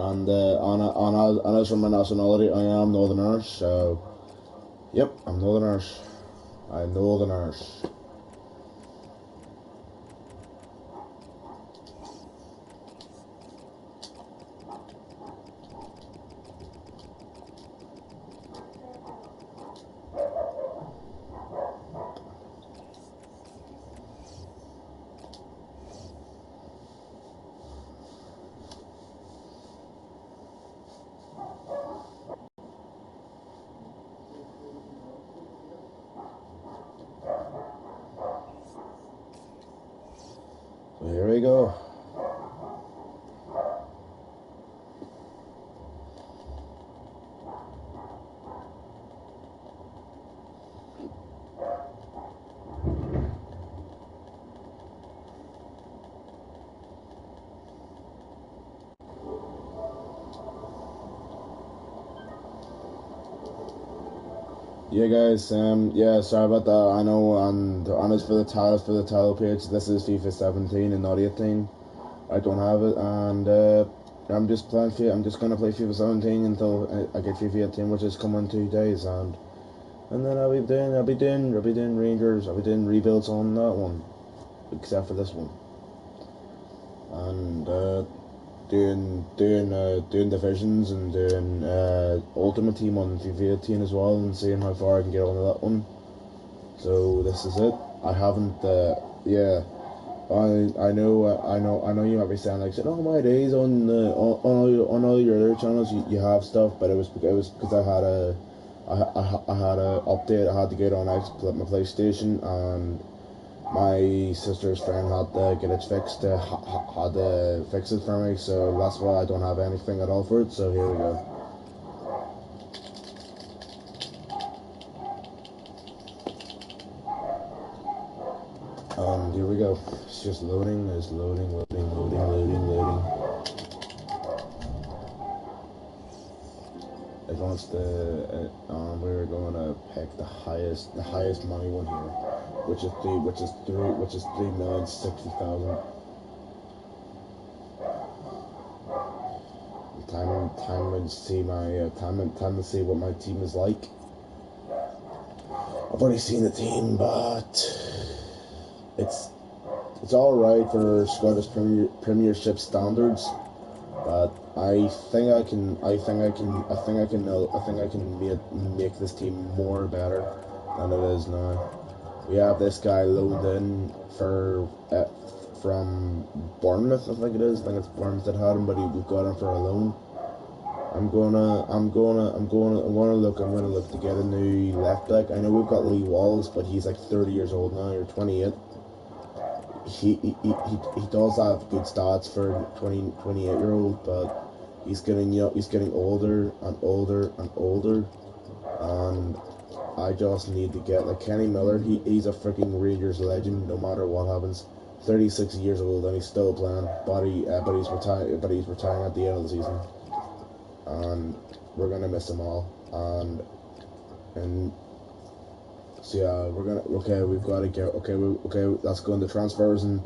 And on as for my nationality, I am Northern Irish. So, yep, I'm Northern Irish. I'm Northern Irish. So here we go. Yeah, guys. Yeah, sorry about that. I know, and honest for the title page, this is FIFA 17 and not 18. I don't have it, and I'm just playing. I'm just gonna play FIFA 17 until I get FIFA 18, which is coming in 2 days, and then I'll be doing Rangers. I'll be doing rebuilds on that one, except for this one, and doing divisions and doing Ultimate Team on FIFA 18 as well, and seeing how far I can get onto that one. So this is it. I haven't. Yeah. I know you might be saying like, oh my days on all your other channels you have stuff, but it was because I had a update. I had to get on my PlayStation, and my sister's friend had to get it fixed. Had to fix it for me, so that's why I don't have anything at all for it. So here we go. Here we go. It's just loading. It's loading. It wants to. We're going to pick the highest money one here, which is 3,060,000. Time to see what my team is like. I've already seen the team, but it's all right for Scottish Premiership standards. But I think I can make this team more better than it is now. We have this guy loaned in from Bournemouth, I think it is. I think it's Bournemouth that had him, but we've got him for a loan. I'm gonna look to get a new left back. I know we've got Lee Walls, but he's like 30 years old now, or 28. He does have good stats for a 28-year-old, but he's getting older and older and older, and I just need to get like Kenny Miller. He's a freaking Rangers legend. No matter what happens, 36 years old and he's still playing. But he's retiring at the end of the season, and we're gonna miss him all. And so yeah, we've got to get let's go into transfers and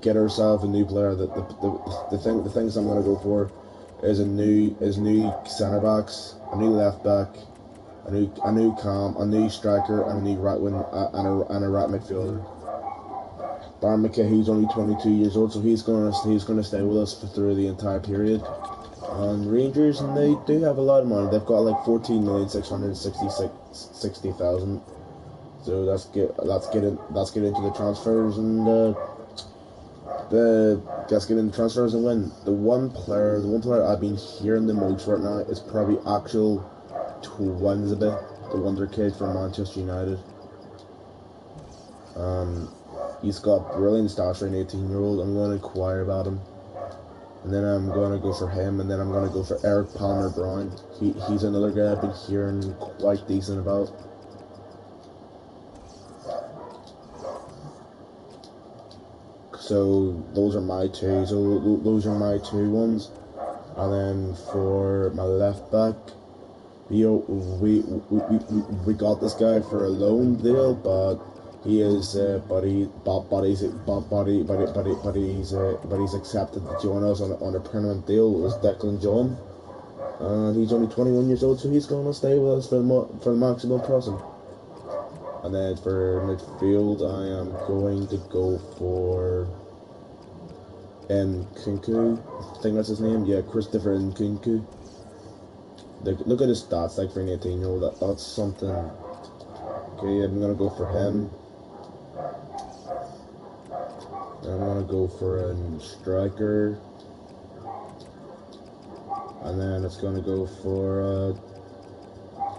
get ourselves a new player. The things I'm gonna go for is new centre backs, a new left back, a new cam, a new striker, and a new right wing and a right midfielder. Darren McKay, only 22 years old, so he's gonna stay with us through the entire period. And Rangers, and they do have a lot of money. They've got like 14,660,000. So let's get into the transfers and let's get into transfers and win. The one player I've been hearing the most right now is probably actual Twinsby, the wonder kid from Manchester United. He's got brilliant stats for an 18-year-old. I'm going to inquire about him, and then I'm going to go for him, and then I'm going to go for Eric Palmer-Brown. He's another guy I've been hearing quite decent about. So those are my two. So those are my two ones. And then for my left back, we got this guy for a loan deal, but He is, but he's accepted to join us on a permanent deal. Is Declan John, and he's only 21 years old, so he's going to stay with us for the maximum present. And then for midfield, I am going to go for Nkunku. I think that's his name. Yeah, Christopher Nkunku. Look at his stats, like for an 18-year-old. That's something. Okay, I'm gonna go for him. I'm gonna go for a striker, and then it's gonna go for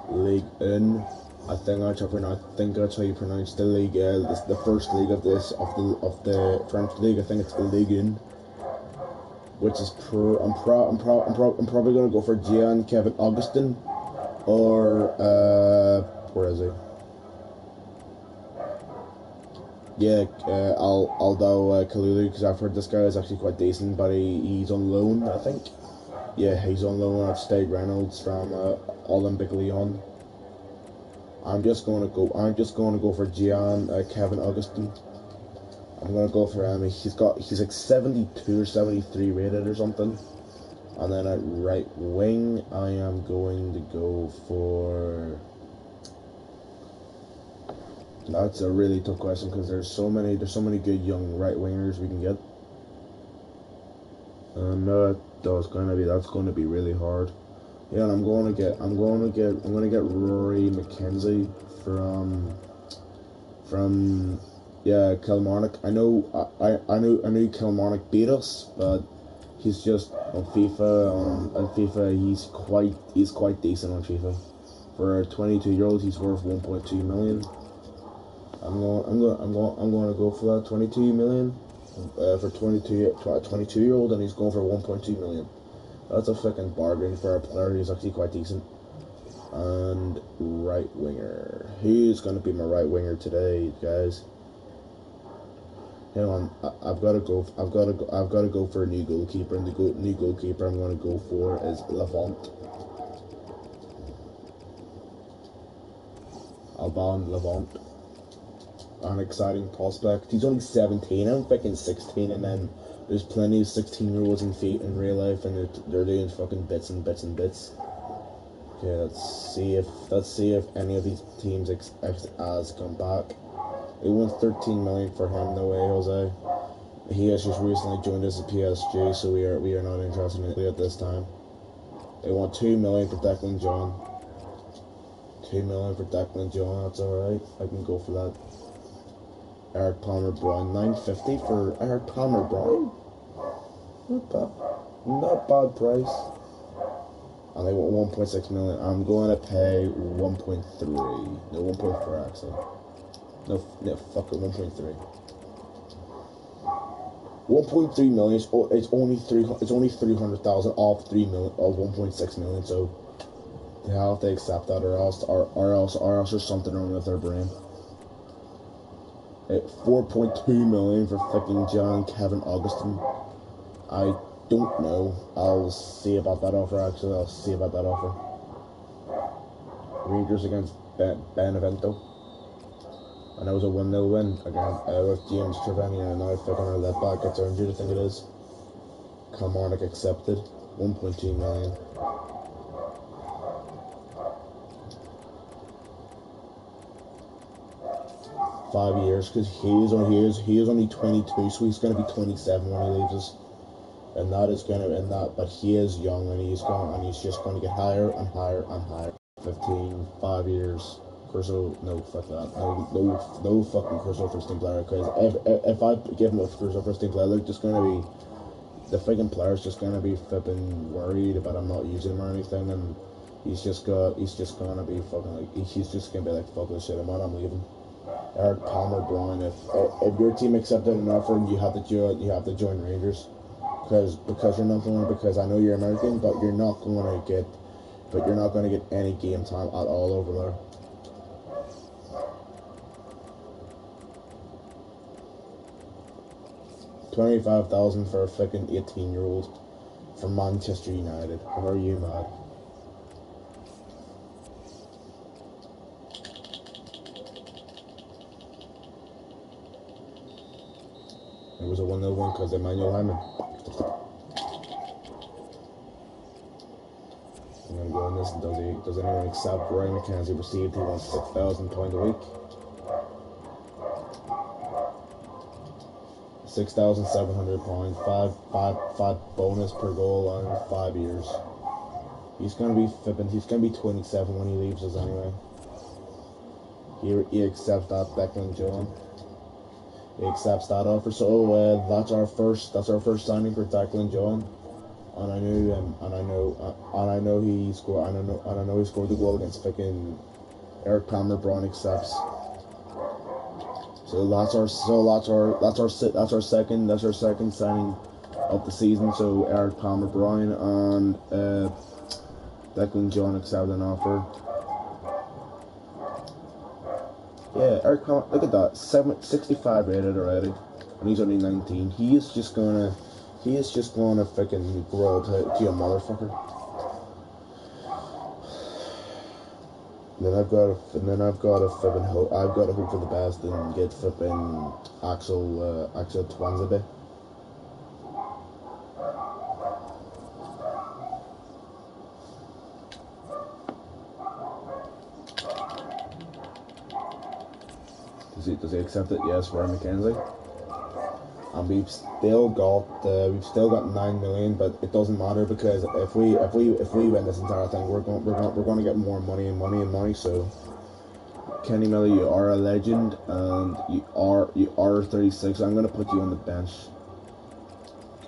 League One. I think that's how you pronounce the league. The first league of the French league. I think it's the Ligue 1, which is I'm probably gonna go for Kevin Augustin, or where is he? Yeah, Aldo Kalulu, because I've heard this guy is actually quite decent, but he's on loan, I think. Yeah, he's on loan at Stade Reynolds from Olympique Lyon. I'm just going to go for Kevin Augustin. I'm going to go for him. He's like 72 or 73 rated or something. And then at right wing, I am going to go for. That's a really tough question because there's so many good young right wingers we can get. And that's going to be really hard. Yeah, and I'm going to get Rory McKenzie from Kilmarnock. I know Kilmarnock beat us, but he's just on FIFA. He's quite decent on FIFA. For a 22-year-old, he's worth 1.2 million. I'm going to go for that 22 million for 22-year-old, and he's going for 1.2 million. That's a fucking bargain for a player who's actually quite decent. And right winger, who's going to be my right winger today, guys? Hang on, I've got to go for a new goalkeeper, and the new goalkeeper I'm going to go for is Alban Levant. An exciting prospect. He's only 17. I'm fucking 16, and then there's plenty of 16-year-olds in real life, and they're doing fucking bits and bits and bits. Okay, let's see if any of these teams has come back. They want 13 million for him. No way, Jose. He has just recently joined us at PSG, so we are not interested in it at this time. They want 2 million for Declan John. 2 million for Declan John. That's alright. I can go for that. Eric Palmer Brown, 950 for Eric Palmer Brown. Not bad price. And they want 1.6 million. I'm going to pay 1.3. No, 1.4 actually. No, fuck it, 1.3. 1.3 million. It's only 300,000 off 3 million of 1.6 million. So they have to accept that, or else there's something wrong with their brain. 4.2 million for fucking Kevin Augustin. I don't know. I'll see about that offer. Actually, I'll see about that offer. Rangers against Benevento. And that was a 1-0 win again with James Trevanian, and now fucking our left back gets injured. I think it is. Kilmarnock accepted. 1.2 million. $5 years, because he is only 22, so he's going to be 27 when he leaves us, but he is young, and he's just going to get higher and higher and higher. 5 years. Crusoe, no, fuck that. No fucking Crusoe first team player, because if I give him a Crusoe first team player, they're just going to be, the fucking player's just going to be flipping worried about him not using him or anything, and he's just going to be fucking like, he's just going to be like, fuck this shit, I'm leaving. Eric Palmer Brown, if your team accepted an offer, you have to join Rangers, because you're not going, because I know you're American, but you're not going to get any game time at all over there. $25,000 for a fucking 18-year-old from Manchester United. How are you mad? It was a 1-0 win because Emmanuel Hyman. I'm gonna go on this. And does anyone accept Ryan McKenzie received? He wants £6,000 a week. 6,700 pounds, five bonus per goal on 5 years. He's gonna be flipping. He's gonna be 27 when he leaves us anyway. He accepts that, Declan John. He accepts that offer. So that's our first signing for Declan John. And I know he scored. I know he scored the goal against fucking Eric Palmer. Brown accepts. So that's our second signing of the season. So Eric Palmer Brown and Declan John accepted an offer. Yeah, Eric Palmer, look at that, 65 rated already, and he's only 19. He is just gonna fucking grow to a motherfucker. I've got to hope for the best and get flipping Axel Twanzebe. Does he accept it? Yes, Ryan McKenzie. And we've still got 9 million, but it doesn't matter because if we win this entire thing, we're going to get more money and money. So, Kenny Miller, you are a legend, and you are 36. I'm going to put you on the bench.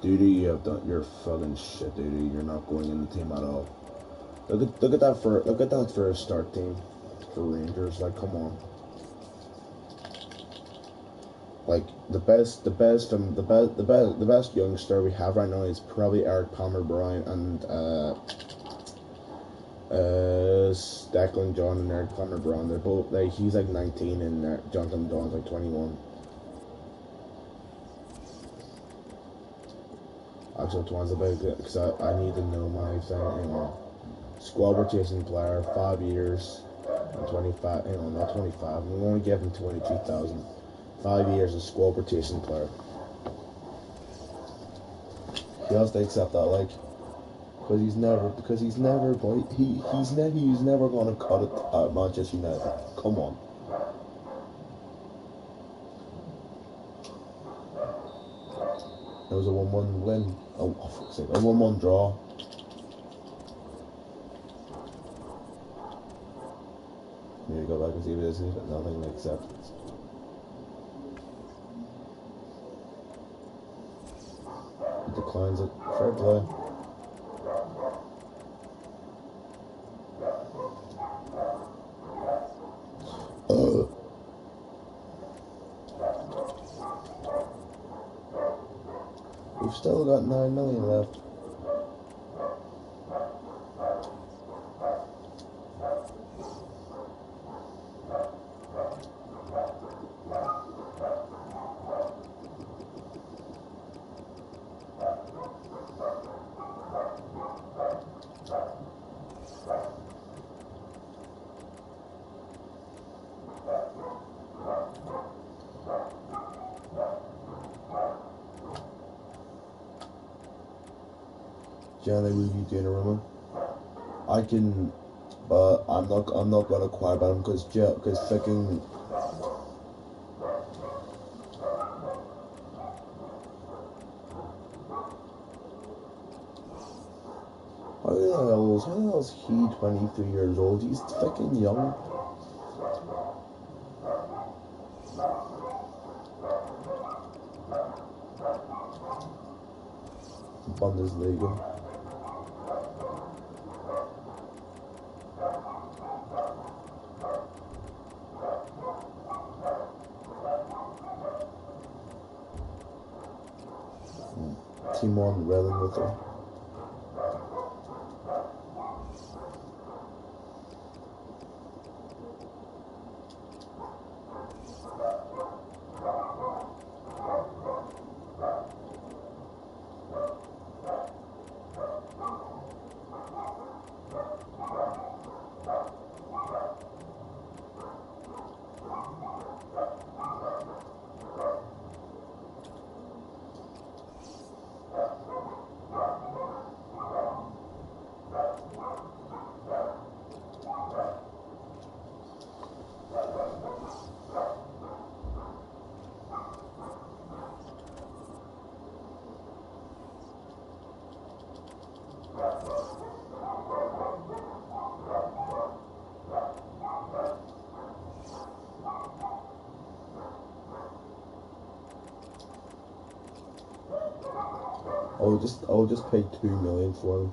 Duty, you're fucking shit, Duty. You're not going in the team at all. Look at that for a start team for Rangers. Like, come on. Like the best youngster we have right now is probably Eric Palmer Brown and Declan John and Eric Palmer Brown. They're both he's like 19 and Jonathan Dawn's like 21. Actually, one's about good because I need to know my thing. Squad rotation player, 5 years and 25. Not 25. I'm going to give him 22,000. 5 years of squad rotation player. He has to accept that, like, because he's never going. He's never going to cut it at Manchester United. Come on. It was a 1-1 win. Oh, for fuck's sake, a 1-1 draw. Maybe go back and see if it is. Nothing to accept. Declines it. Fair play. We've still got 9 million left. Generally review Donnarumma. I can, but I'm not gonna acquire about him because fucking. How the hell is he 23 years old? He's fucking young. Bundesliga. Timon Relling with her. I'll just pay 2 million for them.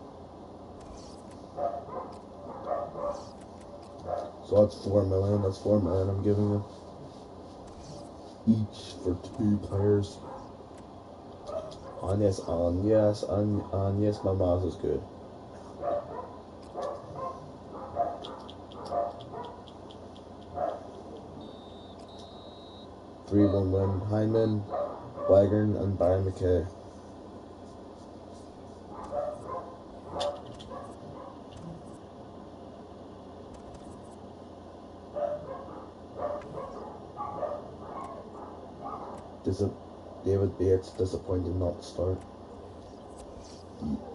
So that's 4 million. That's 4 million I'm giving them each for 2 players. And yes, my mouse is good. Three one win. Hyman, Wagon, and Barry McKay. David Bates disappointed not to start.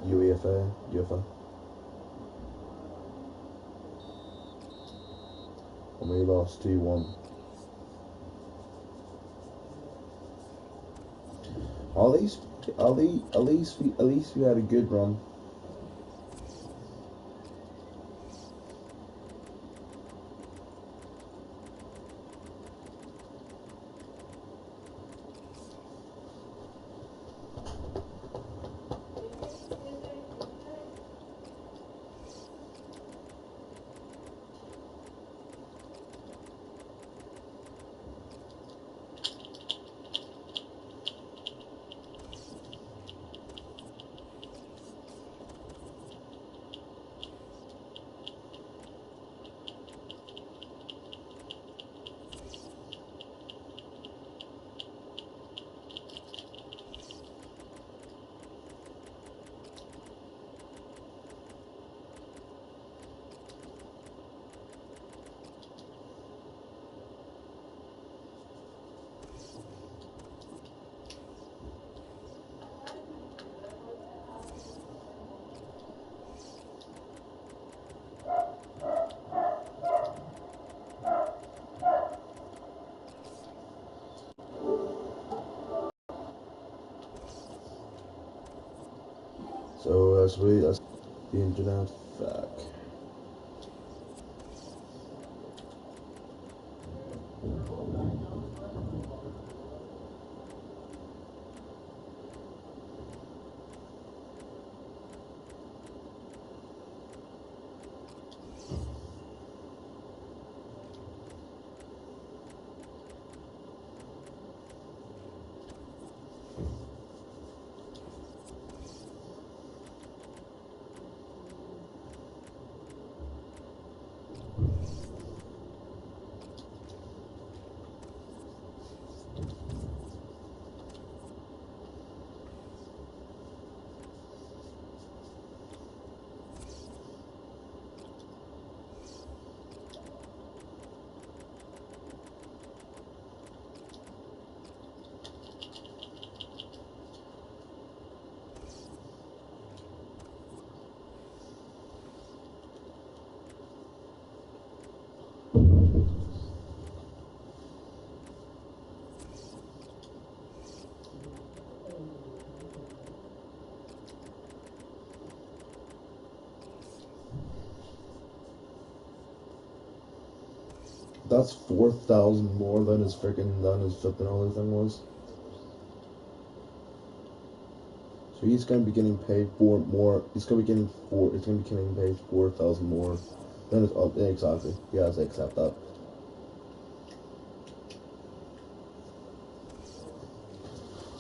UEFA. And we lost 2-1. At least we had a good run. So that's the internet fact. That's 4,000 more than his flipping other thing was. So he's gonna be getting paid for more. He's gonna be getting paid 4,000 more than his exactly. He has to accept that.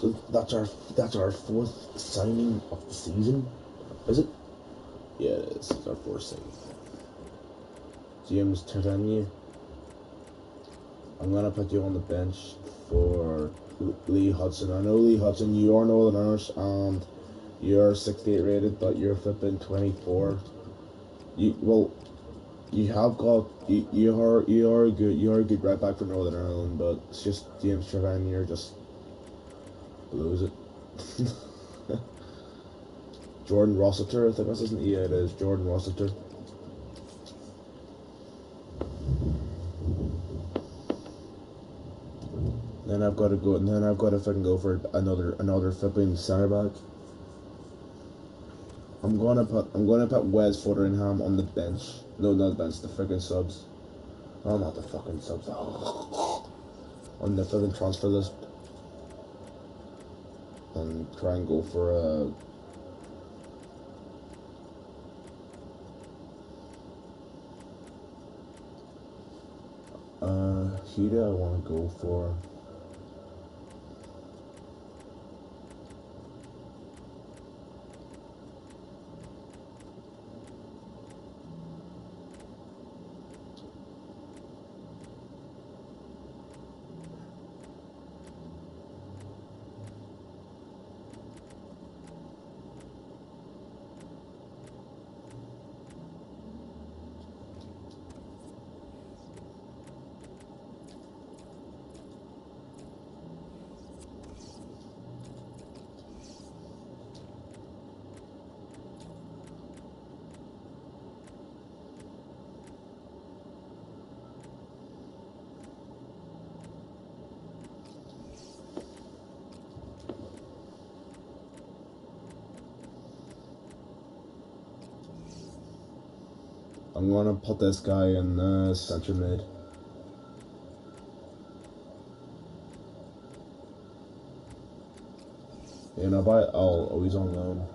So that's our fourth signing of the season, is it? Yeah, it is. It's our fourth signing. James Tavernier. I'm gonna put you on the bench for Lee Hudson. I know Lee Hudson, you are Northern Irish and you're 68 rated, but you're flipping 24. You are a good right back for Northern Ireland, but it's just James Tavernier just blows it. Jordan Rossiter, I think that's his name. Yeah, it is Jordan Rossiter. Then I've got to fucking go for another flipping centre back. I'm gonna put Wes Fotheringham on the bench. No, not the bench, the freaking subs. Oh, not the fucking subs. On the flipping transfer list. And try and go for Who do I want to go for? I'm gonna put this guy in centre mid. You know, oh, he's on loan.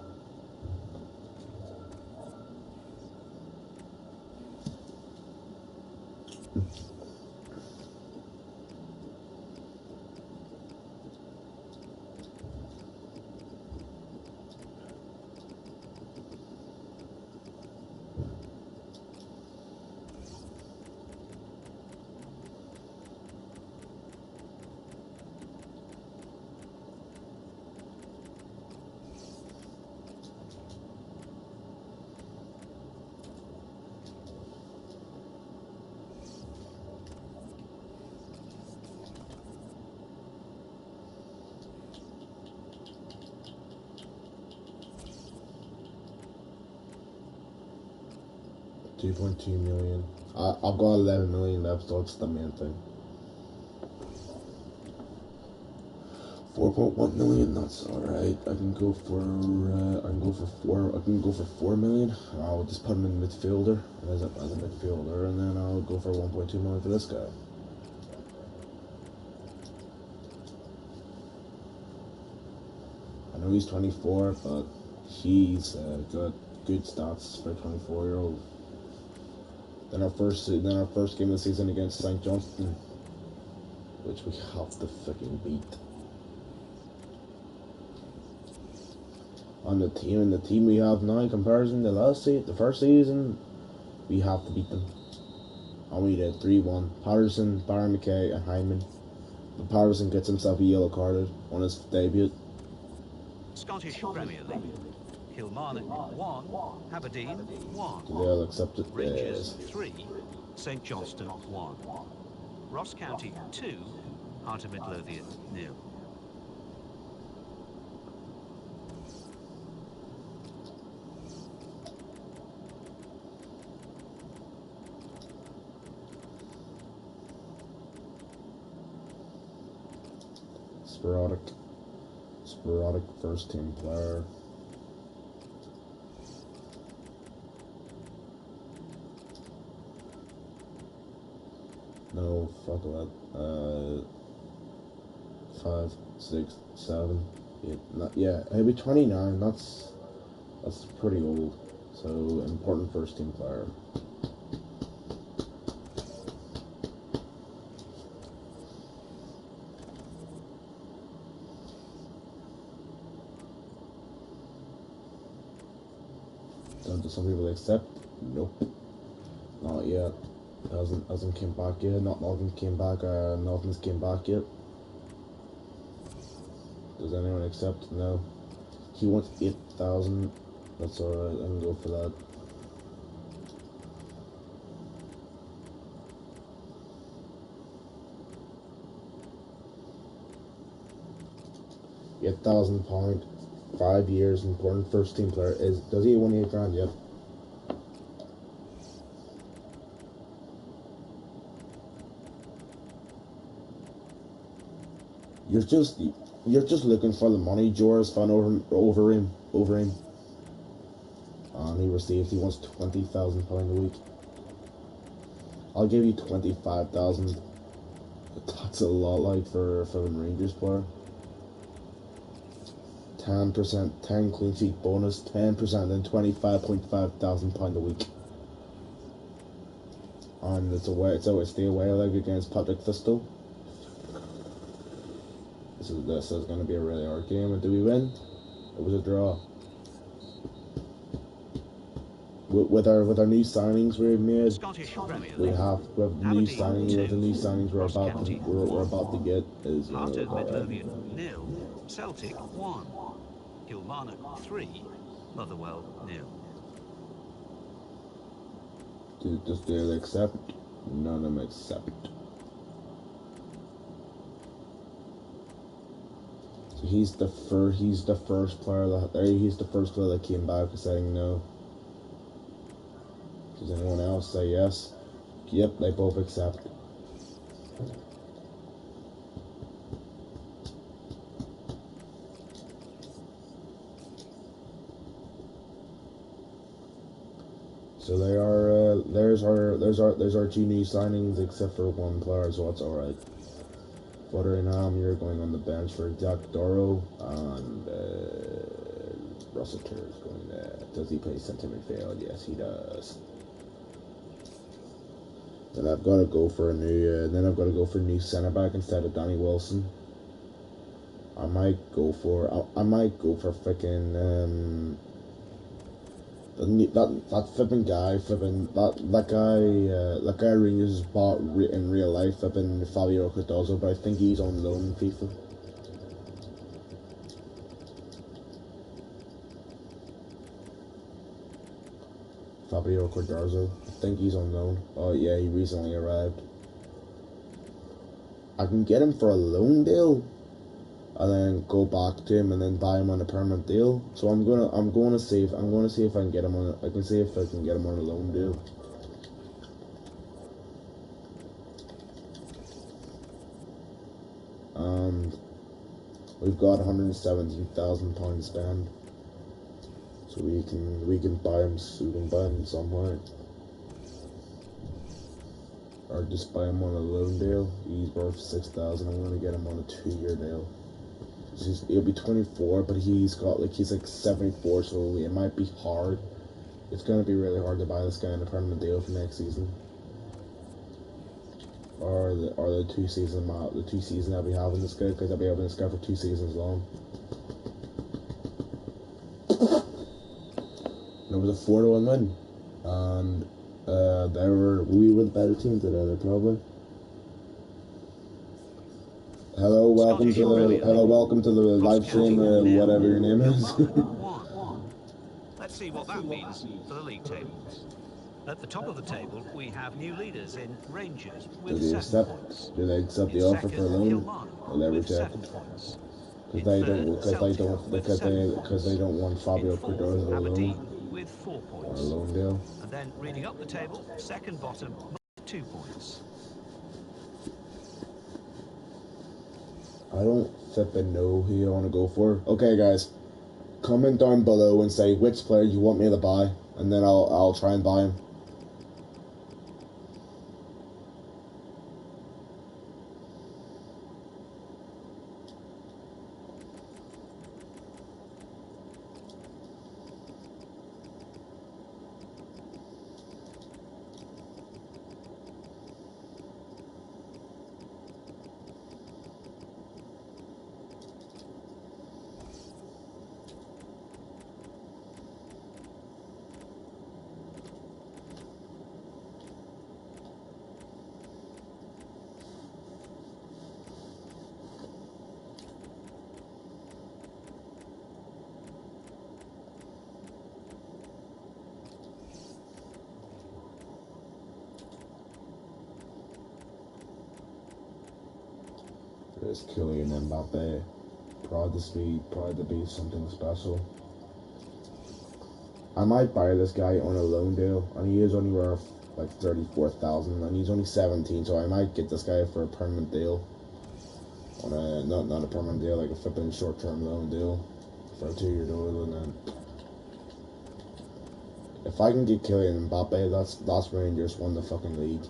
$2.2 million. I've got 11 million left, so that's the main thing. 4.1 million. That's all right. I can go for 4 million. I'll just put him in midfielder as a midfielder, and then I'll go for 1.2 million for this guy. I know he's 24, but he's got good stats for a 24-year-old. Then our first game of the season against St. Johnston, which we have to fucking beat. On the team we have now in comparison to the first season, we have to beat them. And we did 3-1. Patterson, Barry McKay, and Hyman. But Patterson gets himself a yellow carded on his debut. Scottish Premier League. Kilmarnock 1, Aberdeen 1. So they'll accept it. Rangers 3, St Johnston 1. Ross County 2, Heart of Midlothian 0. Sporadic first team player. No, fuck that. 5, 6, 7, 8. Yeah, he'll be 29. That's pretty old. So important first team player. Do some people accept? Nope. Not yet. Hasn't came back yet. Nothing's came back. Nothing's came back yet. Does anyone accept? No. He wants 8,000. That's alright. I can go for that. £8,000, 5 years, important first team player. Does he win 8 grand? Yep. You're just looking for the money. Jora's fan over him. And he wants £20,000 a week. I'll give you 25,000. That's a lot, like, for a Rangers player. 10%, 10 clean sheet bonus, 10%, and £25,500 a week. and it's a stay away leg against Patrick Fistel. This is going to be a really hard game. And do we win? It was a draw. With our new signings we've made, we have new signings we're about to get is Heart of Midlothian 0, Celtic 1, Kilmarnock 3, Motherwell 0. Just do they accept? None of them accept. So he's the first player that came back saying no. Does anyone else say yes? Yep, they both accept. So they are. There's our two new signings, except for one player, so that's all right. Fotheringham, you're going on the bench for Jack Doro, and Rossiter is going there. Does he play centre midfield? Yes, he does. Then I've got to go for a new centre back instead of Danny Wilson. I might go for frickin' that flipping guy, that guy Rangers bought in real life, flipping Fabio Cardozo, but I think he's on loan in FIFA. Fabio Cardozo, I think he's on loan. Oh yeah, he recently arrived. I can get him for a loan deal, and then go back to him and then buy him on a permanent deal. So I'm gonna see if I can get him on. I can see if I can get him on a loan deal. We've got £117,000 to spend, so we can buy him. We can buy him somewhere, or just buy him on a loan deal. He's worth 6,000. I'm gonna get him on a 2-year deal. He'll be 24, but he's like 74, so it might be hard. It's gonna be really hard to buy this guy on a permanent deal for next season, or the 2 season I'll be having this guy, because I'll be having this guy for 2 seasons long. It was a 4-1 win, and we were the better team today, probably. Hello, welcome to the live stream, whatever your name is. Let's see what that means for the league tables. At the top of the table, we have new leaders in Rangers with 7 points. Do they accept the offer for a loan? Or they reject? Because they don't want Fabio Cardozo a loan. With 4 points. Or a loan deal. And then reading up the table, second bottom, 2 points. I don't flippin' know who you want to go for. Okay, guys, comment down below and say which player you want me to buy, and then I'll try and buy him. There's Kylian Mbappe. Proud to be something special. I might buy this guy on a loan deal, and he is only worth like 34,000, and he's only 17, so I might get this guy for a permanent deal. On a not a permanent deal, like a flipping short-term loan deal for a 2-year deal, and then if I can get Kylian Mbappe, that's Rangers won the fucking league.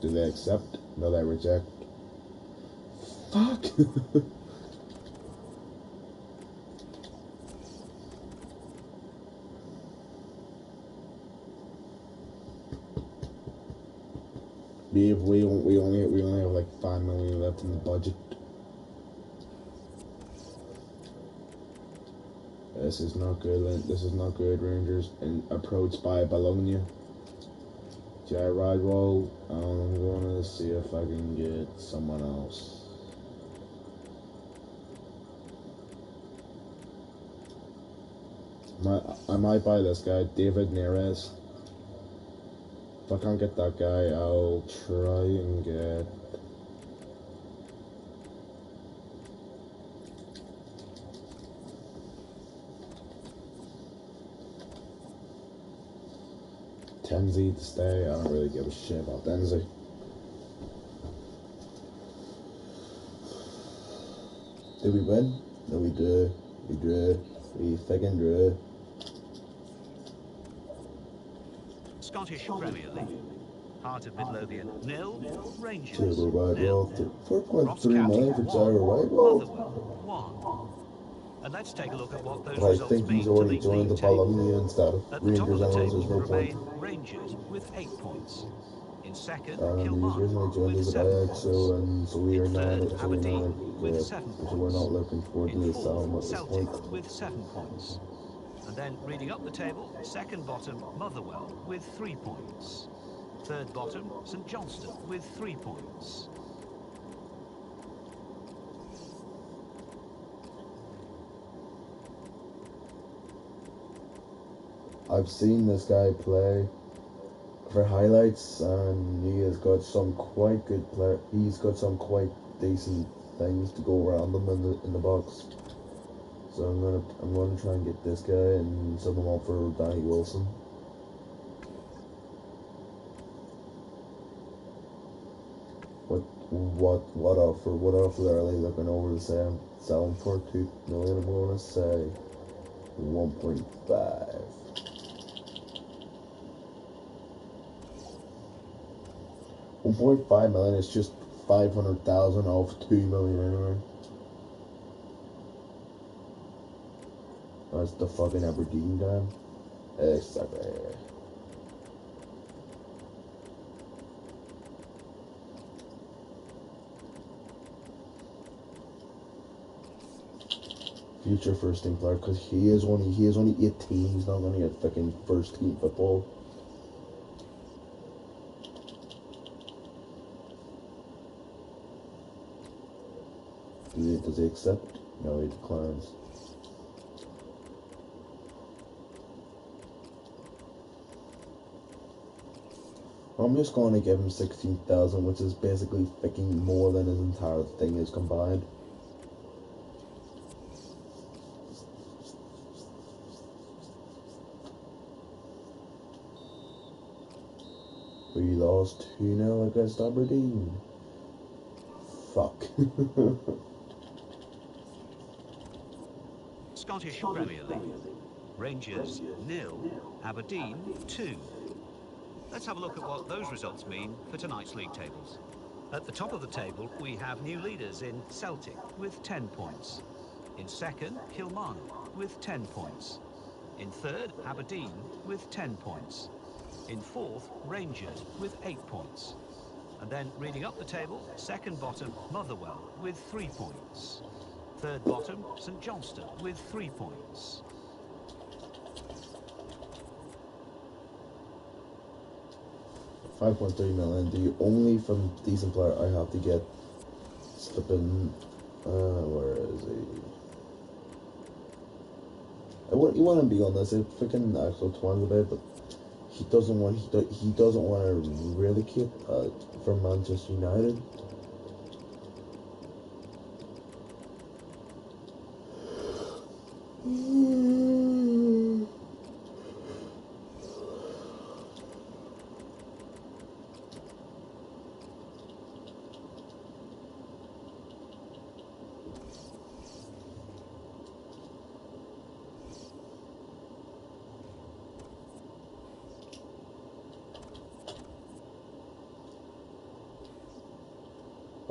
Do they accept? No, they reject. Fuck! We only have like 5 million left in the budget. This is not good. This is not good. Rangers and approached by Bologna. Ride roll. I'm gonna see if I can get someone else. I might buy this guy, David Neres. If I can't get that guy, I'll try and get. Tenzi to stay. I don't really give a shit about Tenzi. Did we win? No, we drew. We drew. We fucking drew. Scottish Premier League. Heart of Midlothian 0, Rangers Table right 0. roll. 4.3 million for Tyler right roll. Motherwell 1. And let's take a look at what those But I results think mean he's to already the joined the league table. Bologna instead of At the top of Rangers. the I know table there's no remain point. Rangers with 8 points. In second, He's Kilmarnock originally joined with us at 7 Ajax, points. so we are In not third, Aberdeen with 7 so we're points. not looking forward to In this album fourth, at this Celtic point. with 7 points. And then reading up the table, second bottom, Motherwell with 3 points. Third bottom, St Johnstone with 3 points. I've seen this guy play for highlights, and he has got some quite good play. He's got some quite decent things to go around him in the box. So I'm gonna try and get this guy and sub him up for Danny Wilson. What offer are they looking over to sell him for? 2 million. I'm gonna say 1.5. 1.5 million is just 500,000 off 2 million anyway. That's the fucking Aberdeen guy. Exactly. Future first team player, because he is only 18. He's not gonna get fucking first team football. Does he accept? No, he declines. I'm just going to give him 16,000, which is basically fucking more than his entire thing is combined. We lost 2-0 against Aberdeen. Fuck. Scottish Premier League. Rangers 0, Aberdeen 2. Let's have a look at what those results mean for tonight's league tables. At the top of the table, we have new leaders in Celtic with 10 points. In second, Kilmarnock with 10 points. In third, Aberdeen with 10 points. In fourth, Rangers with 8 points. And then reading up the table, second bottom, Motherwell with 3 points. Third bottom, St Johnstone with 3 points. $5.3 million. The only from decent player I have to get slipping. Where is he? He wouldn't be on this. It freaking actual twins a bit, but he doesn't want to relegate from Manchester United.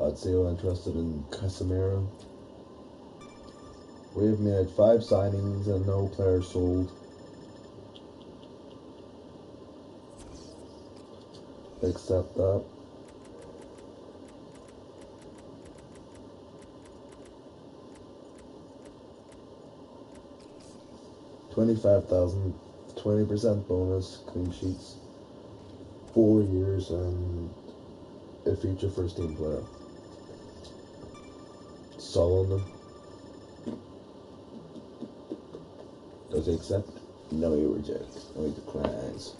I'd say we're interested in Casemiro. We've made 5 signings and no players sold. Except that. 25,000, 20% bonus, clean sheets, 4 years, and a future first team player. It's all on them. Does he accept? No, he rejects. No, he declines.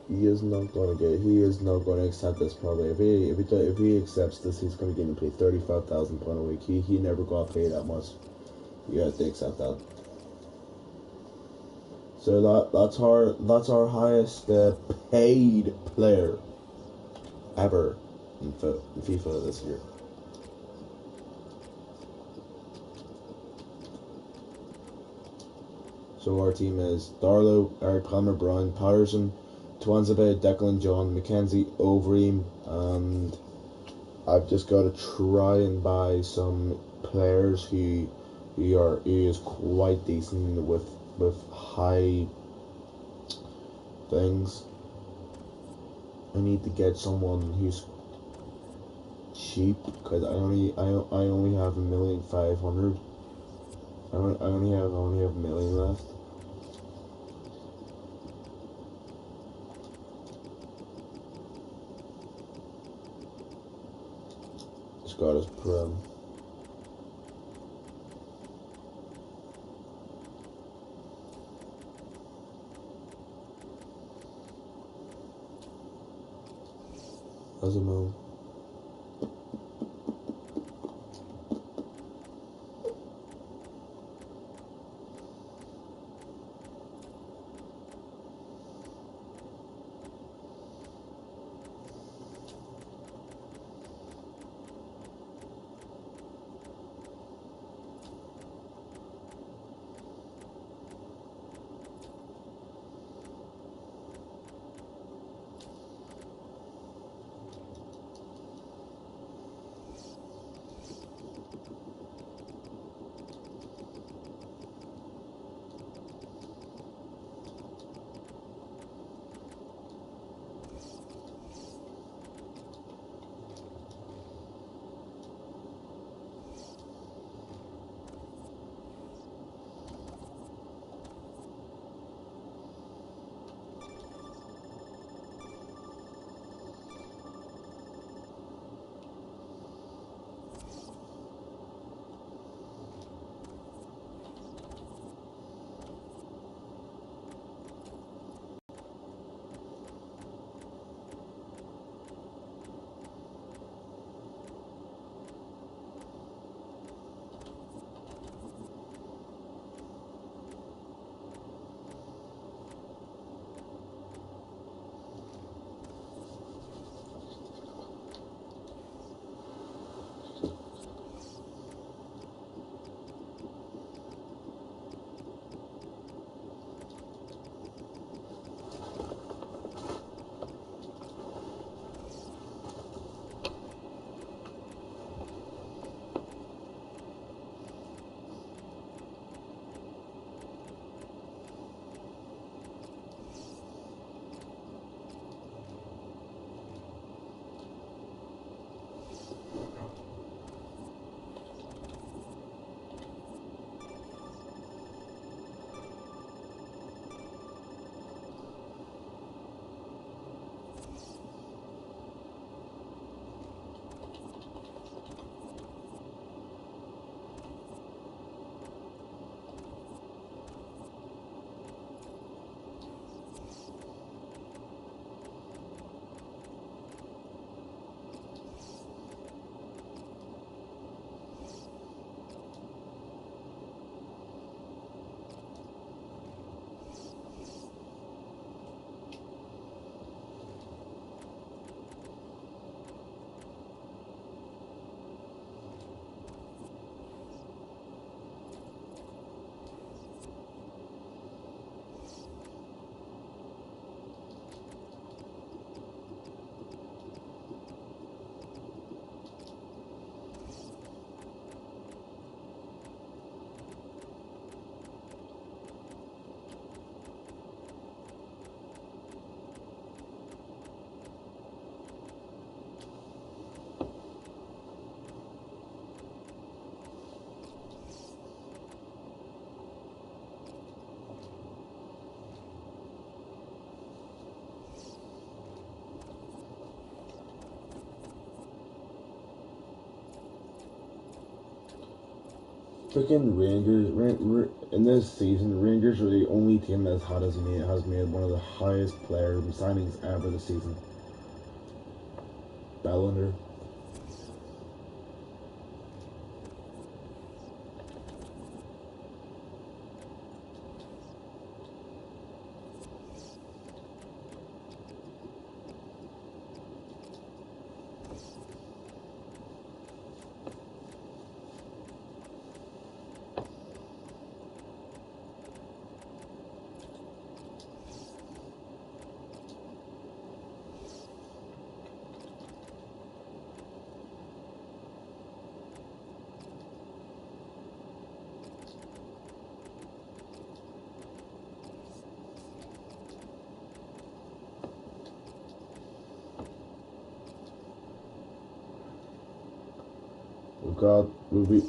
He is not going to accept this probably. If he accepts this, he's going to get him paid £35,000 a week. He never got paid that much. You have to accept that. So that's our highest paid player ever in FIFA this year. So our team is Darlow, Eric Palmer, Brian Patterson, Twanzebe, Declan John, Mackenzie, Overeem, and I've just got to try and buy some players who is quite decent with high things. I need to get someone who's cheap because I only have 1,500,000. I only have a million left. Scott is Prem. As a move. Freaking Rangers, in this season, Rangers are the only team that has made one of the highest player signings ever this season. Bellinger.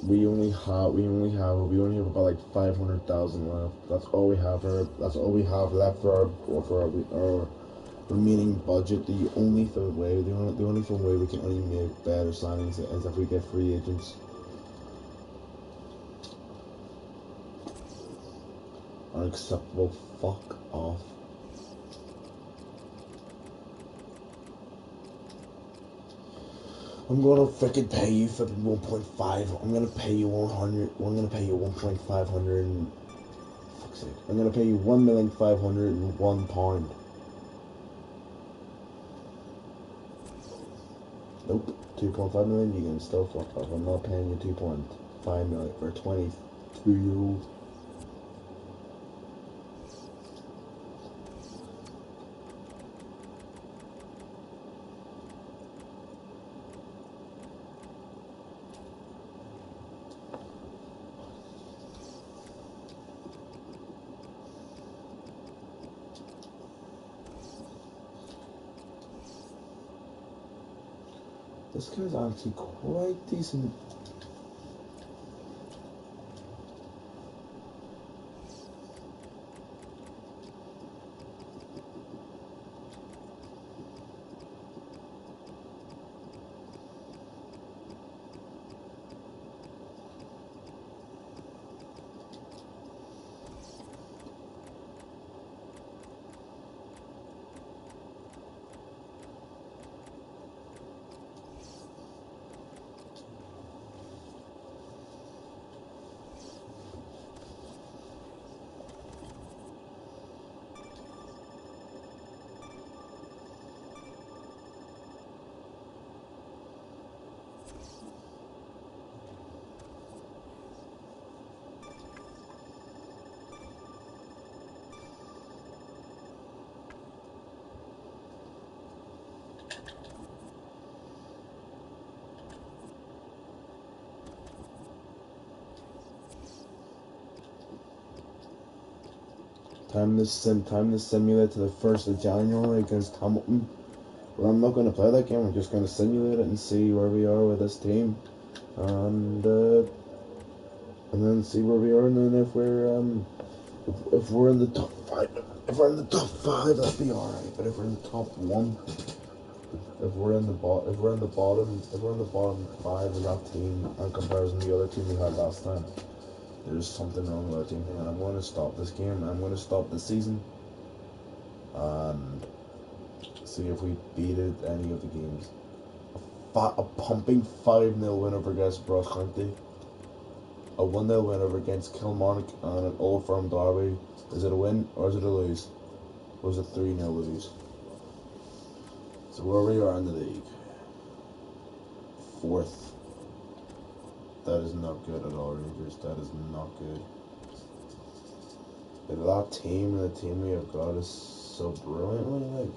We only have about like 500,000 left. That's all we have left for our remaining budget. The only way we can only make better signings is if we get free agents. Unacceptable. Fuck off. I'm gonna freaking pay you fucking 1.5. I'm gonna pay you 100. I'm gonna pay you 1.500. Fuck's sake. I'm gonna pay you £1,501. Nope. 2.5 million. You can still fuck off. I'm not paying you 2.5 million for a 22-year-old. This guy's actually quite decent. Time to simulate to the 1st of January against Hamilton. Well, I'm not going to play that game. I'm just going to simulate it and see where we are with this team, and then see where we are. And then if we're in the top 5, that'd be alright. But if we're in the top 1, if we're in the bottom 5 of that team in comparison to the other team we had last time, there's something wrong with our team, and I'm going to stop this game. I'm going to stop this season and see if we beat it any of the games. A pumping 5-0 win over against Ross County, a 1-0 win over against Kilmarnock, and an Old Firm derby. Is it a win or is it a lose? Or is it 3-0 lose? So where we are in the league, 4th. That is not good at all, Rangers. That is not good. But that team and the team we have got is so brilliantly like.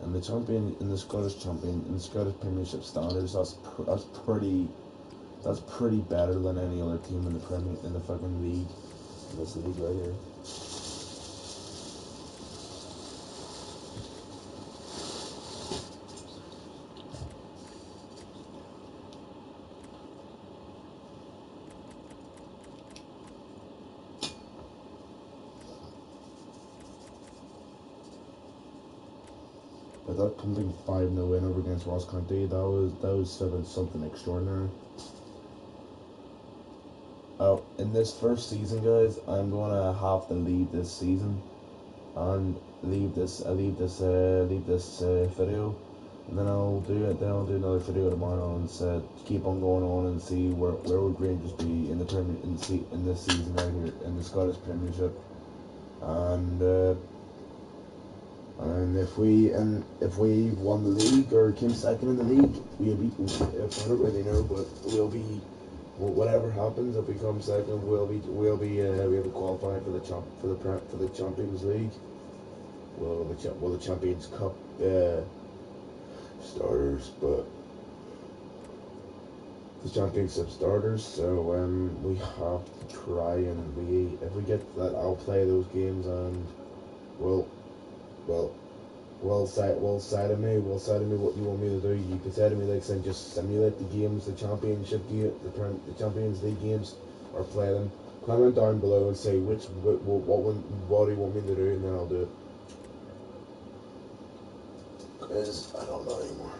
And the champion in the Scottish Premiership standards, that's pretty better than any other team in the fucking league. In this league right here. But that pumping 5-0 win over against Ross County, that was something extraordinary. in this first season, guys, I'm gonna have to leave this season and leave this video, and then I'll do it. Then I'll do another video tomorrow and keep on going on and see where would Rangers be in the in this season right here in the Scottish Premiership, and if we won the league or came second in the league, we'll be. If I don't really know, but we'll be. Whatever happens, if we come second, we'll be qualified for the Champions League. Well, the Champions Cup starters, but the Championship starters. So we have to try, and if we get that, I'll play those games, and say to me what you want me to do. You can say to me like saying just simulate the games, the Championship game, the Champions League games, or play them. Comment down below and say what do you want me to do, and then I'll do it. Cause I don't know anymore.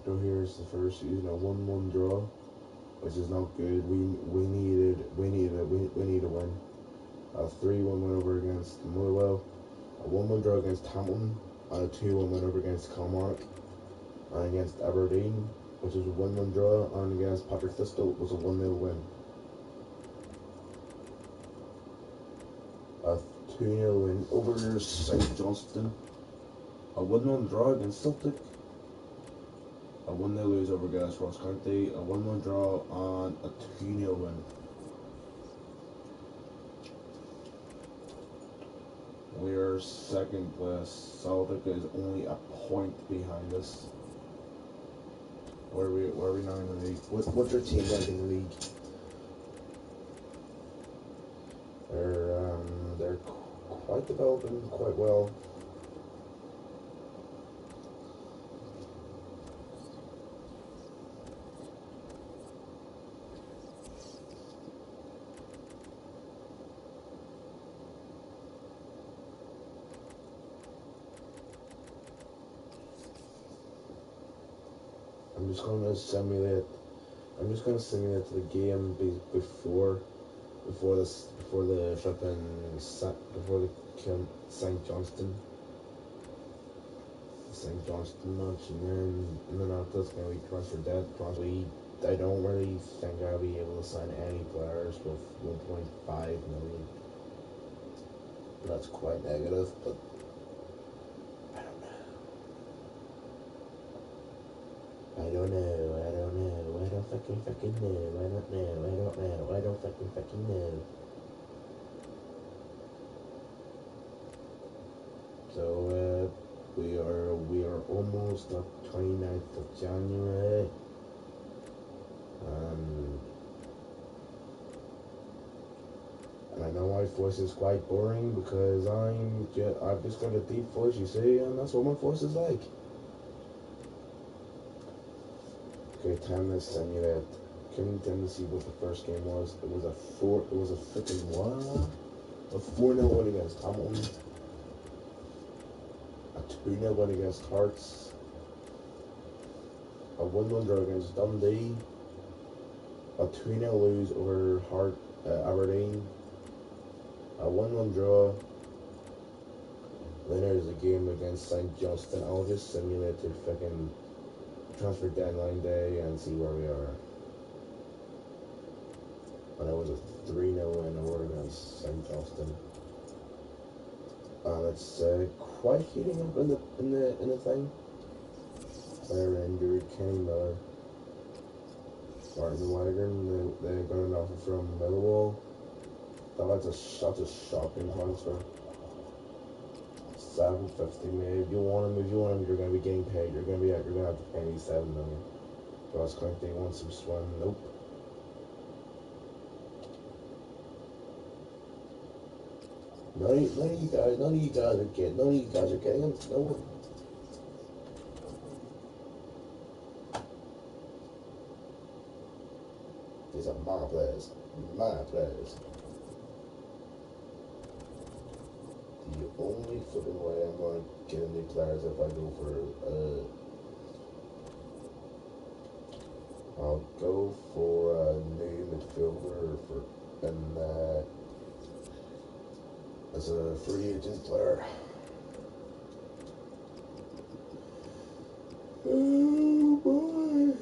So here's the first season, a 1-1 draw, which is not good. We need a win. A 3-1 win over against Motherwell, a 1-1 draw against Hamilton, and a 2-1 win over against Kilmarnock, and against Aberdeen, which was a 1-1 draw, and against Patrick Thistle was a 1-0 win. A 2-0 win over St Johnstone, a 1-1 draw against Celtic, a 1-0 lose over against Ross County, a 1-1 draw, and a 2-0 win. We are second place. Celtic is only a point behind us. Where are we now in the league? What's your team like in the league? They're quite developing quite well. I'm just gonna simulate the game before the St Johnston match, and then after that's gonna be transfer deadline. I don't really think I'll be able to sign any players with 1.5 million. That's quite negative, but I don't know. I don't fucking know. I don't fucking know. So we are almost at 29th of January. And I know my voice is quite boring because I've just got a deep voice, you see, and that's what my voice is like. Okay, time to simulate. Can you tell me see what the first game was? It was a 4-0 win against Hamilton. A 2-0 win against Hearts. A 1-1 draw against Dundee. A 2-0 lose over Aberdeen. A 1-1 draw. Then there's a game against St Johnstone. I'll just simulate the fucking transfer deadline day and see where we are. And it was a 3-0 win over against St Johnstone. and it's quite heating up in the thing. Player injured, Kenny Miller, Martin Wagon. They got an offer from Millwall. That's a shocking transfer. 750 maybe. If you want him, you're gonna be getting paid. You're gonna have to pay me 7 million. Ross Clink, they want some swim. Nope. None of you guys are getting him. No one. These are my players. My players. The only flipping way I'm gonna get a new player is if I go for I'll go for a new midfielder as a free agent player. Oh boy.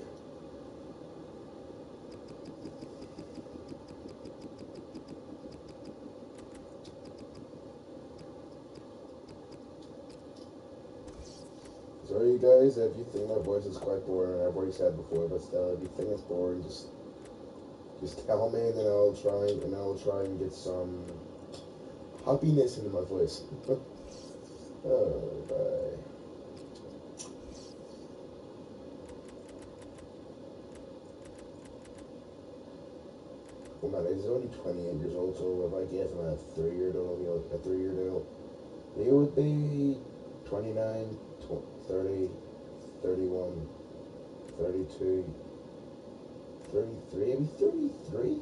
Sorry you guys if you think my voice is quite boring, I've already said before, but still, if you think it's boring, just tell me, and then I'll try and get some happiness into my voice. Oh, bye. Well, man, he's only 28 years old, so if I gave him a 3-year deal, he would be 29, 30, 31, 32, 33, maybe 33.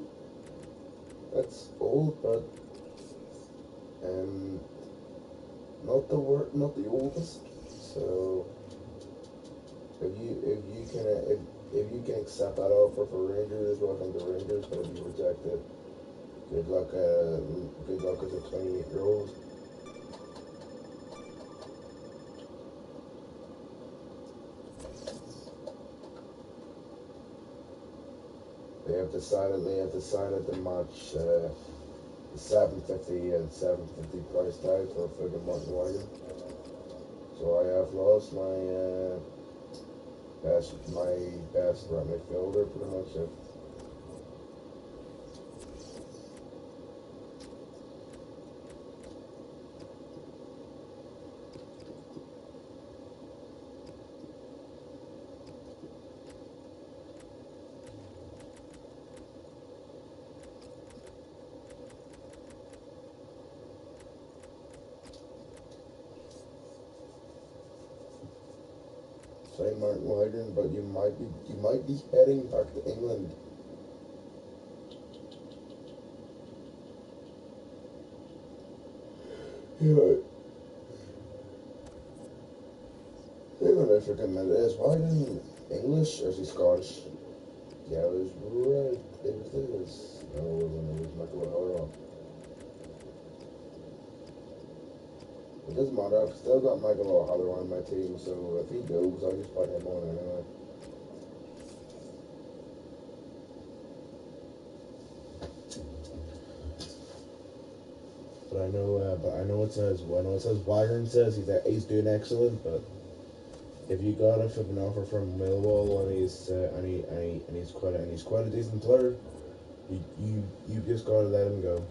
That's old, but not the oldest. So if you can accept that offer for Rangers, well, I think the Rangers gonna be rejected. Good luck as a 28-year-old. They have decided to match the 750 and 750 price tag for friggin' Martin Wagon. So I have lost my best right midfielder pretty much. Say Martin Wagon, but you might be heading back to England. Yeah. Even if I can admit it, is Wagon English or is he Scottish? Yeah, it was right. It was. No, it wasn't. It was Michael O'Halloran. It doesn't matter. I've still got Michael O'Halloran on my team, so if he goes, I'll just put him on anyway. But I know it says Wyvern says he's doing excellent. But if you got a flipping offer from Millwall and he's quite a decent player, you just gotta let him go.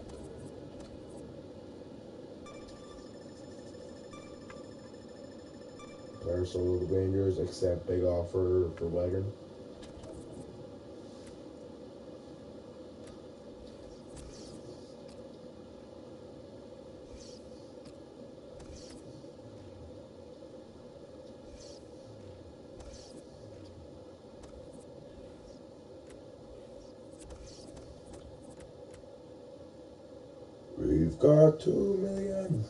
Player sold the Rangers, accept big offer for Wagon. We've got 2 million.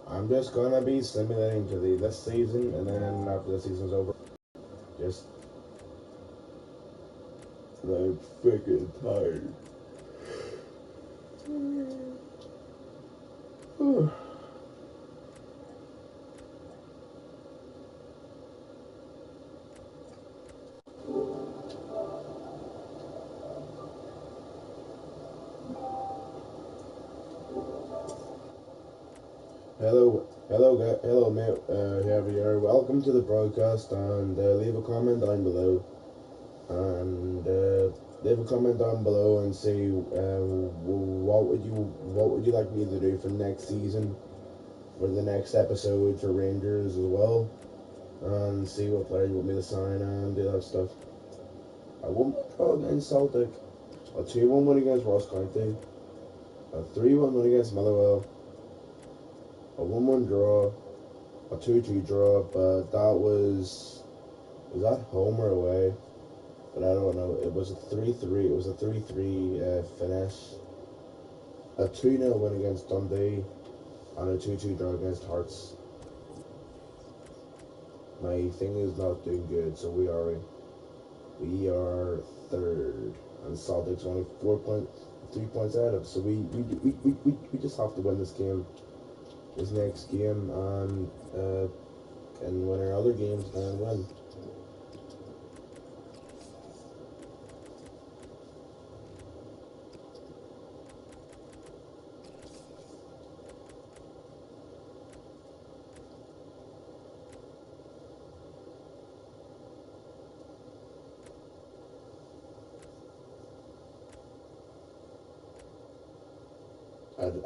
I'm just gonna be simulating to this season, and then after the season's over, just and I'm freaking tired. Hello, mate. Here we are. Welcome to the broadcast, and leave a comment down below, and and say what would you like me to do for next season, for the next episode for Rangers as well, and see what player you want me to sign and do that stuff. I won draw against Celtic, a 2-1 win against Ross County, a 3-1 win against Motherwell, a 1-1 draw, a 2-2 draw, but that was that home or away? But I don't know. It was a 3-3. It was a 3-3 finish. A 2-0 win against Dundee, and a 2-2 draw against Hearts. My thing is not doing good, so we are third, and Celtic's only 3 points out of. So we just have to win this next game, and win our other games and win.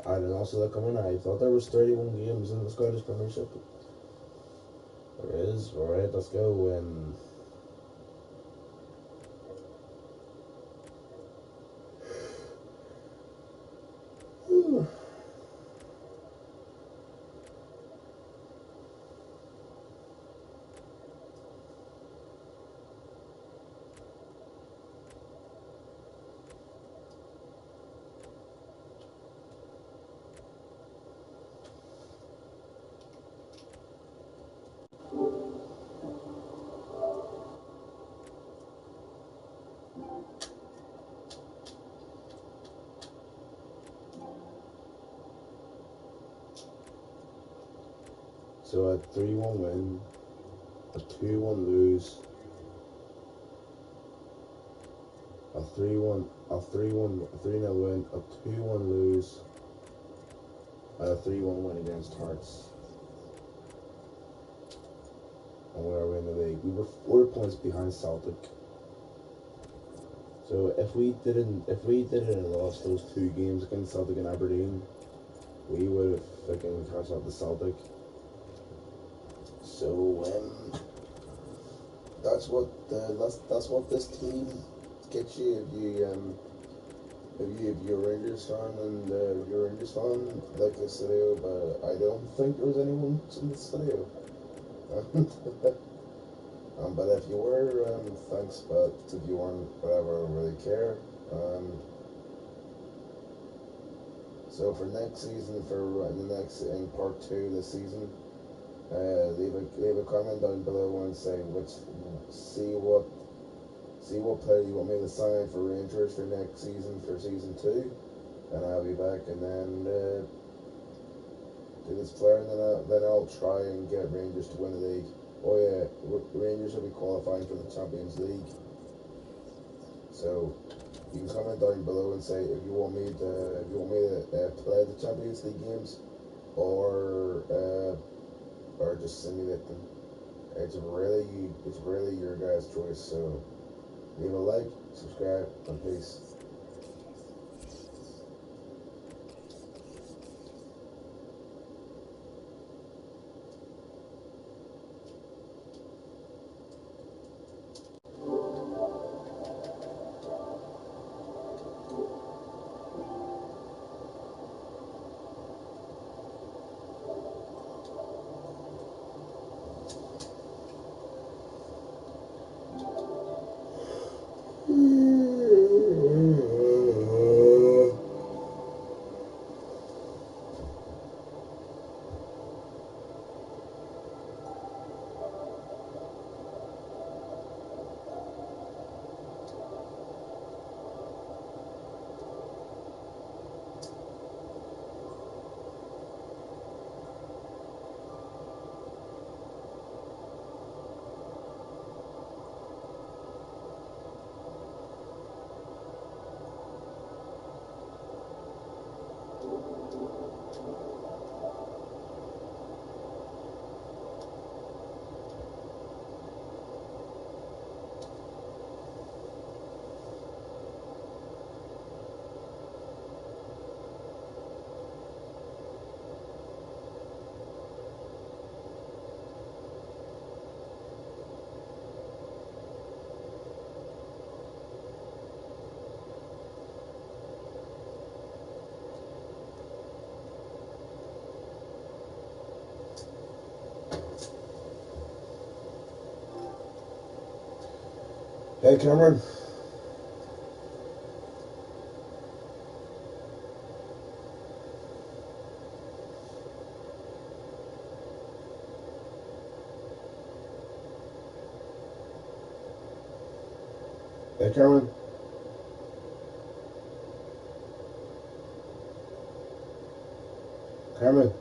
I did not see that coming. I thought there was 31 games in the Scottish Premiership. There is. Alright, let's go. So a 3-1 win, a 2-1 lose, a 3-0 win, a 2-1 lose, and a 3-1 win against Hearts. And where are we in the league? We were 4 points behind Celtic. So if we didn't and lost those 2 games against Celtic and Aberdeen, we would have fucking catch up to Celtic. So that's what this team gets you if you're a Rangers fan, and you're a Rangers fan like this video. But I don't think there was anyone in this video. But if you were, thanks. But if you weren't, whatever, I don't really care. So for next season, in part 2 this season, leave a comment down below and say see what player you want me to sign for Rangers for next season, for season 2, and I'll be back, and then do this player, and then I'll try and get Rangers to win the league. Oh yeah, Rangers will be qualifying for the Champions League. So you can comment down below and say if you want me to play the Champions League games, or just simulate them. It's really your guys' choice. So leave a like, subscribe, and peace. Hey, Cameron. Hey, Cameron. Cameron.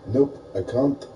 Nope, I can't.